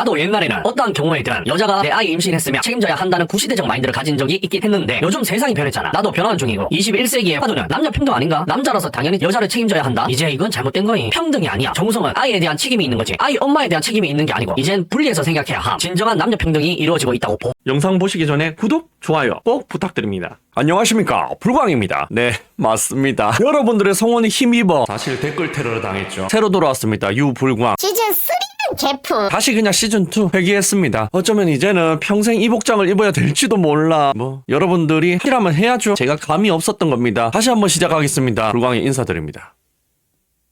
나도 옛날에는 어떠한 경우에든 여자가 내 아이 임신했으면 책임져야 한다는 구시대적 마인드를 가진 적이 있긴 했는데 요즘 세상이 변했잖아. 나도 변하는 중이고 21세기의 화두는 남녀 평등 아닌가? 남자라서 당연히 여자를 책임져야 한다? 이제 이건 잘못된 거임. 평등이 아니야. 정우성은 아이에 대한 책임이 있는 거지. 아이 엄마에 대한 책임이 있는 게 아니고 이젠 분리해서 생각해야 함. 진정한 남녀 평등이 이루어지고 있다고 보. 영상 보시기 전에 구독, 좋아요 꼭 부탁드립니다. 안녕하십니까, 불광입니다. 네, 맞습니다. 여러분들의 성원에 힘입어 사실 댓글 테러를 당했죠. 새로 돌아왔습니다. 유불광 시즌3는 개프. 다시 그냥 시즌2 회귀했습니다. 어쩌면 이제는 평생 이 복장을 입어야 될지도 몰라. 뭐 여러분들이 하라면 해야죠. 제가 감이 없었던 겁니다. 다시 한번 시작하겠습니다. 불광이 인사드립니다.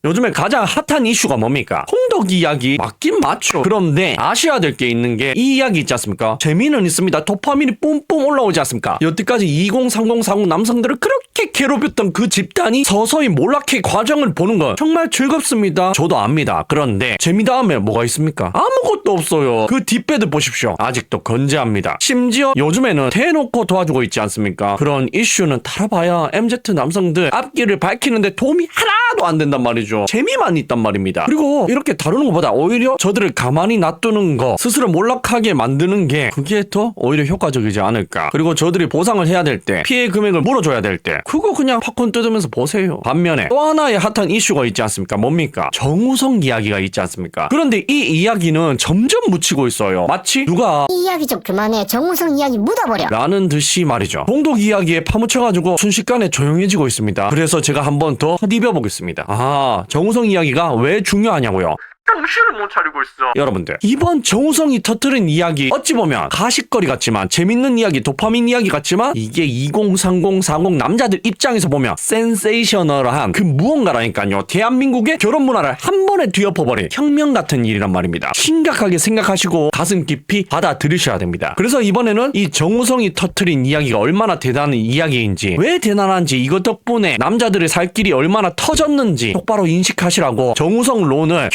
요즘에 가장 핫한 이슈가 뭡니까? 홍덕 이야기 맞긴 맞죠. 그런데 아셔야 될 게 있는 게 이 이야기 있지 않습니까? 재미는 있습니다. 도파민이 뿜뿜 올라오지 않습니까? 여태까지 203040 남성들을 그렇게 괴롭혔던 그 집단이 서서히 몰락해 과정을 보는 건 정말 즐겁습니다. 저도 압니다. 그런데 재미 다음에 뭐가 있습니까? 아무것도 없어요. 그 뒷배들 보십시오. 아직도 건재합니다. 심지어 요즘에는 대놓고 도와주고 있지 않습니까? 그런 이슈는 달아봐야 MZ 남성들 앞길을 밝히는데 도움이 하나도 안 된단 말이죠. 재미만 있단 말입니다. 그리고 이렇게 다루는 것보다 오히려 저들을 가만히 놔두는 거, 스스로 몰락하게 만드는 게 그게 더 오히려 효과적이지 않을까. 그리고 저들이 보상을 해야 될 때, 피해 금액을 물어줘야 될 때 그거 그냥 팝콘 뜯으면서 보세요. 반면에 또 하나의 핫한 이슈가 있지 않습니까? 뭡니까? 정우성 이야기가 있지 않습니까? 그런데 이 이야기는 점점 묻히고 있어요. 마치 누가 이 이야기 좀 그만해. 정우성 이야기 묻어버려. 라는 듯이 말이죠. 홍덕 이야기에 파묻혀가지고 순식간에 조용해지고 있습니다. 그래서 제가 한 번 더 헛입어보겠습니다. 정우성 이야기가 왜 중요하냐고요? 정신을 못 차리고 있어. 여러분들, 이번 정우성이 터뜨린 이야기 어찌 보면 가식거리 같지만, 재밌는 이야기, 도파민 이야기 같지만, 이게 203040 남자들 입장에서 보면 센세이셔널한 그 무언가라니까요. 대한민국의 결혼 문화를 한 번에 뒤엎어버린 혁명 같은 일이란 말입니다. 심각하게 생각하시고 가슴 깊이 받아들이셔야 됩니다. 그래서 이번에는 이 정우성이 터뜨린 이야기가 얼마나 대단한 이야기인지, 왜 대단한지, 이것 덕분에 남자들의 살 길이 얼마나 터졌는지 똑바로 인식하시라고 정우성 론을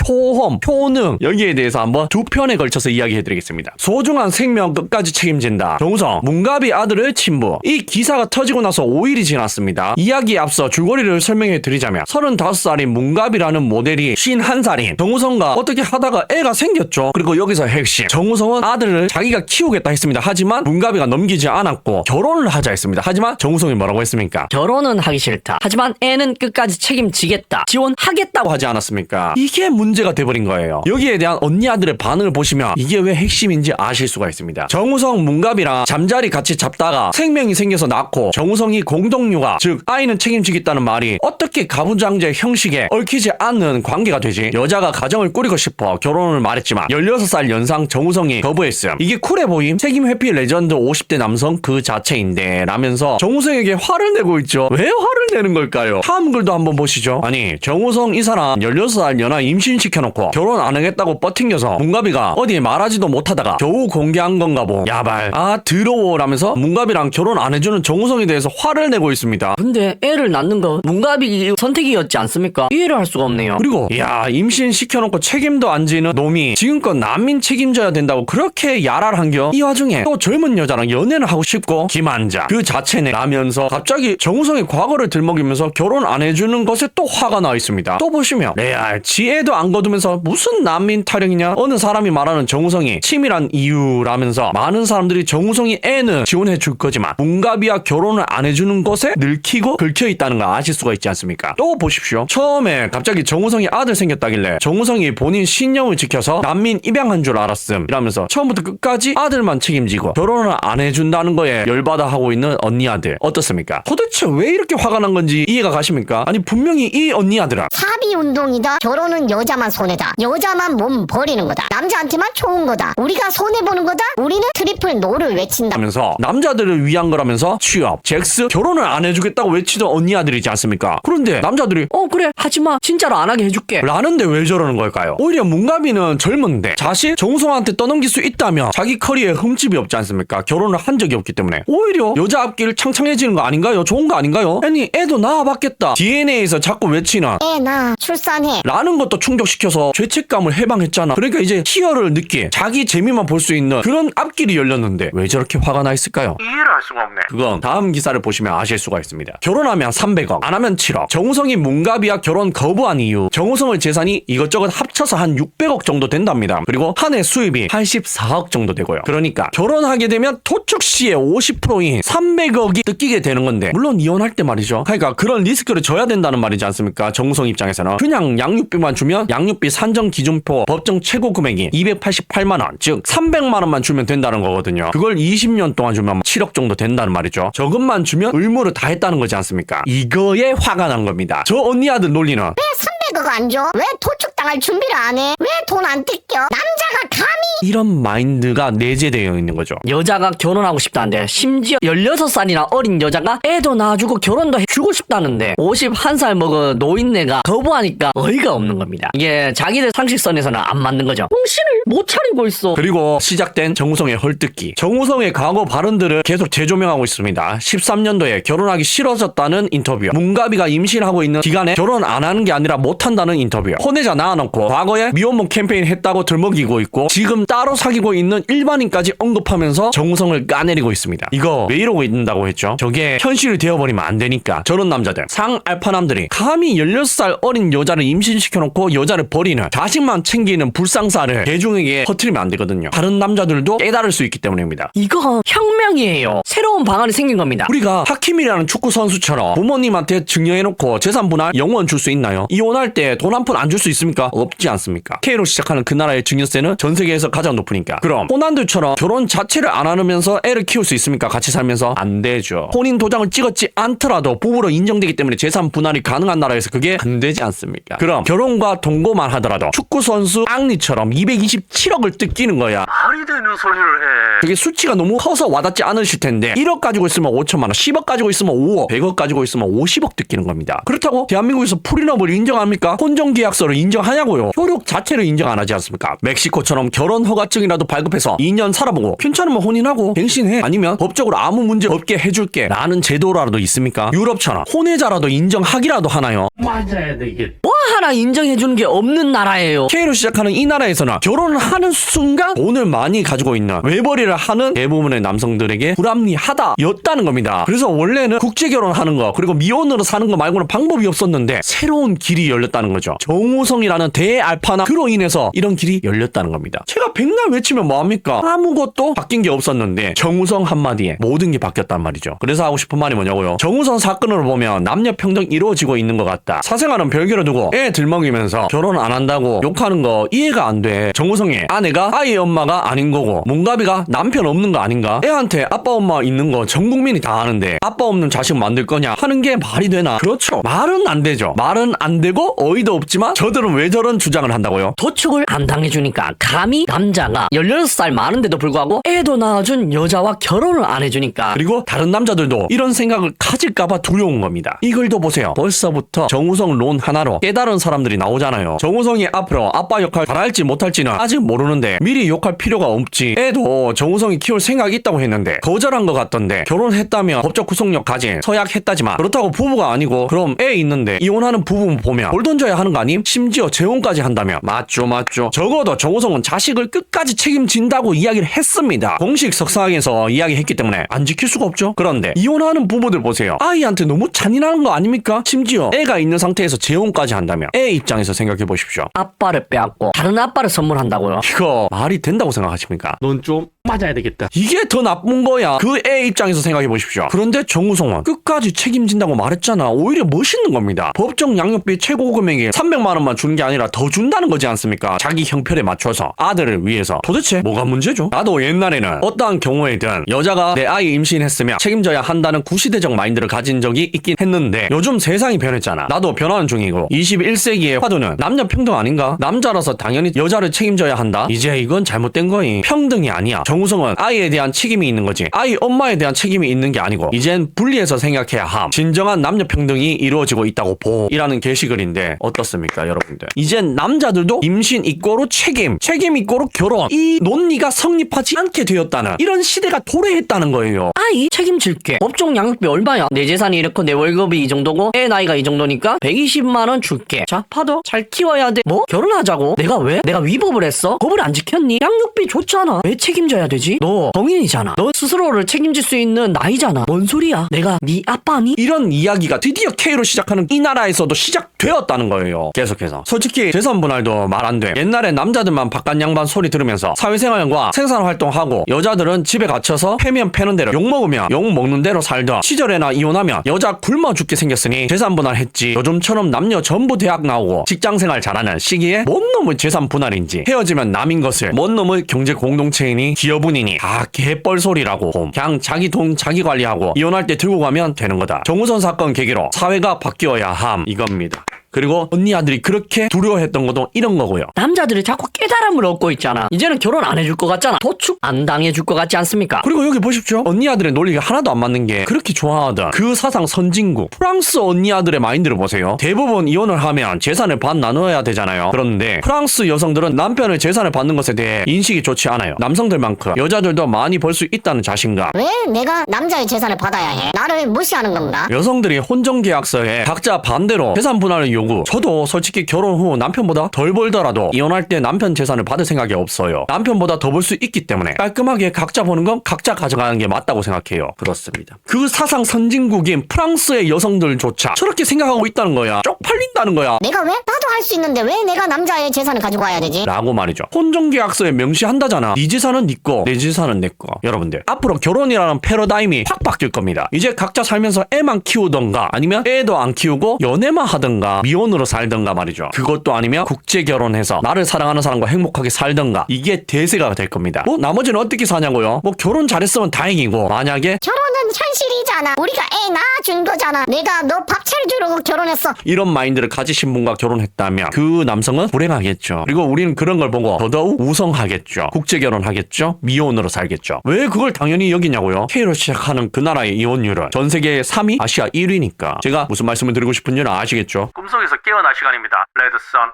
효능 여기에 대해서 한번 두 편에 걸쳐서 이야기해드리겠습니다. 소중한 생명 끝까지 책임진다. 정우성 문가비 아들의 친부. 이 기사가 터지고 나서 5일이 지났습니다. 이야기에 앞서 줄거리를 설명해드리자면 35살인 문가비라는 모델이 51살인 정우성과 어떻게 하다가 애가 생겼죠. 그리고 여기서 핵심, 정우성은 아들을 자기가 키우겠다 했습니다. 하지만 문가비가 넘기지 않았고 결혼을 하자 했습니다. 하지만 정우성이 뭐라고 했습니까? 결혼은 하기 싫다. 하지만 애는 끝까지 책임지겠다. 지원하겠다고 하지 않았습니까? 이게 문제가 돼버린 거예요. 여기에 대한 언니 아들의 반응을 보시면 이게 왜 핵심인지 아실 수가 있습니다. 정우성 문갑이랑 잠자리 같이 잡다가 생명이 생겨서 낳고 정우성이 공동육아, 즉 아이는 책임지겠다는 말이 어떻게 가부장제 형식에 얽히지 않는 관계가 되지? 여자가 가정을 꾸리고 싶어 결혼을 말했지만 16살 연상 정우성이 거부했음. 이게 쿨해 보임? 책임 회피 레전드 50대 남성 그 자체인데 라면서 정우성에게 화를 내고 있죠. 왜 화를 내는 걸까요? 다음 글도 한번 보시죠. 아니, 정우성 이 사람 16살 연하 임신시켜놓고 결혼 안 하겠다고 뻗팅겨서 문가비가 어디에 말하지도 못하다가 겨우 공개한 건가 보. 야발, 더러워 라면서 문가비랑 결혼 안 해주는 정우성에 대해서 화를 내고 있습니다. 근데 애를 낳는 건 문가비 선택이었지 않습니까? 이해를 할 수가 없네요. 그리고 임신시켜놓고 책임도 안 지는 놈이 지금껏 난민 책임져야 된다고 그렇게 야랄한겨? 이 와중에 또 젊은 여자랑 연애를 하고 싶고 기만자 그 자체네 라면서 갑자기 정우성의 과거를 들먹이면서 결혼 안 해주는 것에 또 화가 나 있습니다. 또 보시면 레알 지혜도 안 거두면서 무슨 난민 타령이냐? 어느 사람이 말하는 정우성이 치밀한 이유라면서 많은 사람들이 정우성이 애는 지원해 줄 거지만 문가비와 결혼을 안 해주는 것에 늙히고 긁혀 있다는 거 아실 수가 있지 않습니까? 또 보십시오. 처음에 갑자기 정우성이 아들 생겼다길래 정우성이 본인 신념을 지켜서 난민 입양한 줄 알았음 이라면서 처음부터 끝까지 아들만 책임지고 결혼을 안 해준다는 거에 열받아 하고 있는 언니 아들 어떻습니까? 도대체 왜 이렇게 화가 난 건지 이해가 가십니까? 아니, 분명히 이 언니 아들아 사비 운동이다. 결혼은 여자만 손해다. 여자만 몸 버리는 거다. 남자한테만 좋은 거다. 우리가 손해보는 거다. 우리는 트리플 노를 외친다 하면서 남자들을 위한 거라면서 취업, 잭스, 결혼을 안 해주겠다고 외치던 언니 아들이지 않습니까? 그런데 남자들이 그래 하지마 진짜로 안 하게 해줄게 라는데 왜 저러는 걸까요? 오히려 문가비는 젊은데 사실 정우성한테 떠넘길 수 있다면 자기 커리어에 흠집이 없지 않습니까? 결혼을 한 적이 없기 때문에 오히려 여자 앞길 창창해지는 거 아닌가요? 좋은 거 아닌가요? 아니, 애도 낳아봤겠다 DNA에서 자꾸 외치는 애 낳아 출산해 라는 것도 충족시켜서 통해서 죄책감을 해방했잖아. 그러니까 이제 희열을 느끼 자기 재미만 볼 수 있는 그런 앞길이 열렸는데 왜 저렇게 화가 나 있을까요? 이해를 할 수가 없네. 그건 다음 기사를 보시면 아실 수가 있습니다. 결혼하면 300억, 안 하면 7억. 정우성이 문가비와 결혼 거부한 이유, 정우성의 재산이 이것저것 합쳐서 한 600억 정도 된답니다. 그리고 한 해 수입이 84억 정도 되고요. 그러니까 결혼하게 되면 토축 시의 50%인 300억이 뜯기게 되는 건데, 물론 이혼할 때 말이죠. 그러니까 그런 리스크를 져야 된다는 말이지 않습니까? 정우성 입장에서는 그냥 양육비만 주면 양육비 산정 기준표 법정 최고 금액이 288만 원, 즉 300만 원만 주면 된다는 거거든요. 그걸 20년 동안 주면 7억 정도 된다는 말이죠. 저것만 주면 의무를 다 했다는 거지 않습니까? 이거에 화가 난 겁니다. 저 언니 아들 논리는 왜 300억 안 줘? 왜 도축당할 준비를 안 해? 왜 돈 안 뜯겨? 남자가 감히 이런 마인드가 내재되어 있는 거죠. 여자가 결혼하고 싶다는데 심지어 16살이나 어린 여자가 애도 낳아주고 결혼도 해주고 싶다는데 51살 먹은 노인네가 거부하니까 어이가 없는 겁니다. 이게 자기들 상식선에서는 안 맞는 거죠. 정신을 못 차리고 있어. 그리고 시작된 정우성의 헐뜯기. 정우성의 과거 발언들을 계속 재조명하고 있습니다. 13년도에 결혼하기 싫어졌다는 인터뷰, 문가비가 임신하고 있는 기간에 결혼 안 하는 게 아니라 못한다는 인터뷰, 혼외자 낳아놓고 과거에 미혼모 캠페인 했다고 들먹이고 있고 지금 따로 사귀고 있는 일반인까지 언급하면서 정우성을 까내리고 있습니다. 이거 왜 이러고 있는다고 했죠? 저게 현실이 되어버리면 안 되니까 저런 남자들, 상알파남들이 감히 16살 어린 여자를 임신시켜놓고 여자를 버리는, 자식만 챙기는 불상사를 대중에게 퍼뜨리면 안 되거든요. 다른 남자들도 깨달을 수 있기 때문입니다. 이거 혁명이에요. 새로운 방안이 생긴 겁니다. 우리가 하킴이라는 축구 선수처럼 부모님한테 증여해놓고 재산 분할 영원 줄 수 있나요? 이혼할 때 돈 한 푼 안 줄 수 있습니까? 없지 않습니까? K로 시작하는 그 나라의 증여세는 전 세계에서 가장 높으니까. 그럼 호난들처럼 결혼 자체를 안 하면서 애를 키울 수 있습니까? 같이 살면서? 안 되죠. 혼인 도장을 찍었지 않더라도 부부로 인정되기 때문에 재산 분할이 가능한 나라에서 그게 안 되지 않습니까? 그럼 결혼과 동거만 하더라도 축구 선수 앙리처럼 227억을 뜯기는 거야. 말이 되는 소리를 해. 그게 수치가 너무 커서 와닿지 않으실 텐데 1억 가지고 있으면 5천만 원, 10억 가지고 있으면 5억, 100억 가지고 있으면 50억 뜯기는 겁니다. 그렇다고 대한민국에서 프리럽을 인정합니까? 혼정계약서를 인정하냐고요? 효력 자체를 인정 안 하지 않습니까? 멕시코처럼 결혼 허가증이라도 발급해서 2년 살아보고 괜찮으면 혼인하고 갱신해, 아니면 법적으로 아무 문제 없게 해줄게 라는 제도라도 있습니까? 유럽처럼 혼외자라도 인정하기라도 하나요? 맞아야 되겠다. 뭐 하나 인정해주는 게 없는 나라예요. K로 시작하는 이 나라에서는 결혼을 하는 순간 돈을 많이 가지고 있는 외벌이를 하는 대부분의 남성들에게 불합리하다 였다는 겁니다. 그래서 원래는 국제결혼하는 거 그리고 미혼으로 사는 거 말고는 방법이 없었는데 새로운 길이 열렸다는 거죠. 정우성이라는 대알파나 그로 인해서 이런 길이 열렸다는 겁니다. 제가 백날 외치면 뭐합니까? 아무것도 바뀐 게 없었는데 정우성 한마디에 모든 게 바뀌었단 말이죠. 그래서 하고 싶은 말이 뭐냐고요? 정우성 사건으로 보면 남녀 평등 이루어지고 있는 것 같다. 사생활은 별개로 두고 애 들먹이면서 결혼 안 한다고 욕하는 거 이해가 안 돼. 정우성의 아내가 아이의 엄마가 아닌 거고 문가비가 남편 없는 거 아닌가? 애한테 아빠 엄마 있는 거 전 국민이 다 아는데 아빠 없는 자식 만들 거냐 하는 게 말이 되나? 그렇죠. 말은 안 되죠. 말은 안 되고 어이도 없지만 저들은 왜 저런 주장을 한다고요? 도축을 안 당해주니까 감히 남자가 16살 많은데도 불구하고 애도 낳아준 여자와 결혼을 안 해주니까. 그리고 다른 남자들도 이런 생각을 가질까봐 두려운 겁니다. 이 글도 보세요. 벌써부터 정우성 론 하나로 깨달은 사람들이 나오잖아요. 정우성이 앞으로 아빠 역할 잘할지 못할지는 아직 모르는데 미리 욕할 필요가 없지. 애도 정우성이 키울 생각이 있다고 했는데 거절한 것 같던데, 결혼했다면 법적 구속력 가진 서약했다지만 그렇다고 부부가 아니고 그럼 애 있는데 이혼하는 부부 보면 돌 던져야 하는 거 아님? 심지어 재혼까지 한다면 맞죠. 적어도 정우성은 자식을 끝까지 책임진다고 이야기를 했습니다. 공식 석상에서 이야기했기 때문에 안 지킬 수가 없죠. 그런데 이혼하는 부부들 보세요. 아이한테 너무 잔인한 거 아닙니까? 심지어 애가 있는 상태에서 재혼까지 한다면 애 입장에서 생각해 보십시오. 아빠를 빼앗고 다른 아빠를 선물한다고요? 이거 말이 된다고 생각하십니까? 넌 좀 맞아야 되겠다. 이게 더 나쁜 거야. 그 애 입장에서 생각해 보십시오. 그런데 정우성은 끝까지 책임진다고 말했잖아. 오히려 멋있는 겁니다. 법정 양육비 최고 금액이 300만 원만 주는 게 아니라 더 준다는 거지 않습니까? 자기 형편에 맞춰서 아들을 위해서. 도대체 뭐가 문제죠? 나도 옛날에는 어떠한 경우에든 여자가 내 아이 임신했으면 책임져야 한다는 구시대적 마인드를 가진 적이 있긴 했는데 요즘 세상이 변했잖아. 나도 변화는 중이고 21세기의 화두는 남녀 평등 아닌가? 남자라서 당연히 여자를 책임져야 한다? 이제 이건 잘못된 거예요. 결혼이 평등이 아니야. 정우성은 아이에 대한 책임이 있는 거지. 아이 엄마에 대한 책임이 있는 게 아니고 이젠 분리해서 생각해야 함. 진정한 남녀 평등이 이루어지고 있다고 봄이라는 게시글인데 어떻습니까, 여러분들? 이젠 남자들도 임신 이꼬로 책임 이꼬로 결혼, 이 논리가 성립하지 않게 되었다는 이런 시대가 도래했다는 거예요. 아이 책임질게. 법정 양육비 얼마야? 내 재산이 이렇고 내 월급이 이 정도고 애 나이가 이 정도니까 120만 원 줄게. 자, 파도 잘 키워야 돼. 뭐? 결혼하자고? 내가 왜? 내가 위법을 했어? 법을 안 지켰니? 양육비 줬잖아. 왜 책임져야 되지? 너 성인이잖아. 너 스스로를 책임질 수 있는 나이잖아. 뭔 소리야? 내가 네 아빠니? 이런 이야기가 드디어 K로 시작하는 이 나라에서도 시작되었다는 거예요. 계속해서. 솔직히 재산 분할도 말 안 돼. 옛날에 남자들만 바깥 양반 소리 들으면서 사회생활과 생산활동하고 여자들은 집에 갇혀서 패면 패는 대로 욕먹으면 욕먹는 대로 살던 시절에나 이혼하면 여자 굶어 죽게 생겼으니 재산 분할했지. 요즘처럼 남녀 전부 대학 나오고 직장생활 잘하는 시기에 뭔 놈의 재산 분할인지, 헤어지면 남인 것을 뭔 놈의 경제 공동체이니 기여분이니 다 개뻘소리라고 봄. 그냥 자기 돈 자기 관리하고 이혼할 때 들고 가면 되는 거다. 정우성 사건 계기로 사회가 바뀌어야 함, 이겁니다. 그리고 언니 아들이 그렇게 두려워했던 것도 이런 거고요. 남자들이 자꾸 깨달음을 얻고 있잖아. 이제는 결혼 안 해줄 것 같잖아. 도축 안 당해줄 것 같지 않습니까? 그리고 여기 보십시오. 언니 아들의 논리가 하나도 안 맞는 게 그렇게 좋아하던 그 사상 선진국 프랑스 언니 아들의 마인드를 보세요. 대부분 이혼을 하면 재산을 반 나눠야 되잖아요. 그런데 프랑스 여성들은 남편의 재산을 받는 것에 대해 인식이 좋지 않아요. 남성들만큼 여자들도 많이 벌 수 있다는 자신감. 왜 내가 남자의 재산을 받아야 해? 나를 무시하는 건가? 여성들이 혼전계약서에 각자 반대로 재산 분할을 요구. 저도 솔직히 결혼 후 남편보다 덜 벌더라도 이혼할 때 남편 재산을 받을 생각이 없어요. 남편보다 더 벌 수 있기 때문에 깔끔하게 각자 버는 건 각자 가져가는 게 맞다고 생각해요. 그렇습니다. 그 사상 선진국인 프랑스의 여성들조차 저렇게 생각하고 있다는 거야. 쪽팔린다는 거야. 내가 왜? 나도 할 수 있는데 왜 내가 남자의 재산을 가지고 와야 되지? 라고 말이죠. 혼전계약서에 명시한다잖아. 네 재산은 네 거, 내 재산은 내 거. 여러분들, 앞으로 결혼이라는 패러다임이 확 바뀔 겁니다. 이제 각자 살면서 애만 키우던가 아니면 애도 안 키우고 연애만 하던가 미혼으로 살던가 말이죠. 그것도 아니면 국제결혼해서 나를 사랑하는 사람과 행복하게 살던가, 이게 대세가 될 겁니다. 뭐 나머지는 어떻게 사냐고요? 뭐 결혼 잘했으면 다행이고, 만약에 결혼은 현실이잖아. 우리가 애 낳아준 거잖아. 내가 너 밥 차려주려고 결혼했어. 이런 마인드를 가지신 분과 결혼했다면 그 남성은 불행하겠죠. 그리고 우리는 그런 걸 보고 더더욱 우성하겠죠. 국제결혼하겠죠. 미혼으로 살겠죠. 왜 그걸 당연히 여기냐고요? K로 시작하는 그 나라의 이혼율은 전 세계 3위, 아시아 1위니까. 제가 무슨 말씀을 드리고 싶은지는 아시겠죠? 꿈속에서 깨어날 시간입니다. 레드선.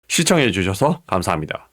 시청해주셔서 감사합니다.